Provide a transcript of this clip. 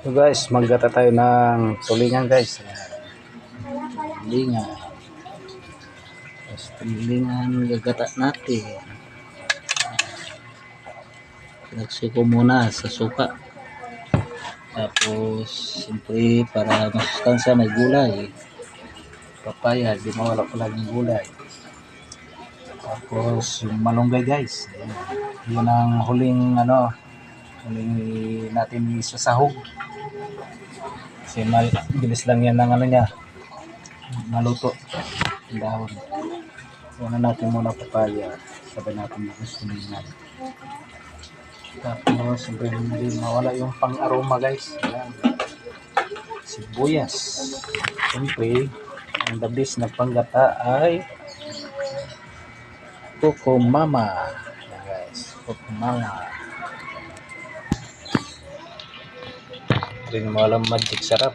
So guys, maggata tayo ng tulingan guys. Tulingan. Tapos tulingan gagata natin. Nagsiko muna sa suka. Tapos siyempre para masustansya may gulay. Papaya, di mawala pala ng gulay. Tapos yung malunggay guys. Ayan. Yun ang huling huling natin isasahog. Kasi bilis lang yan ng niya, maluto ang dahon. Una natin muna papaya, sabay natin tulingan. Tapos siyempre hindi mawala yung pang-aroma guys. Ayan. Sibuyas. Siyempre ang the best na panggata ay Kukumama. Ayan guys, Kukumama. Hindi mo alam magic sarap.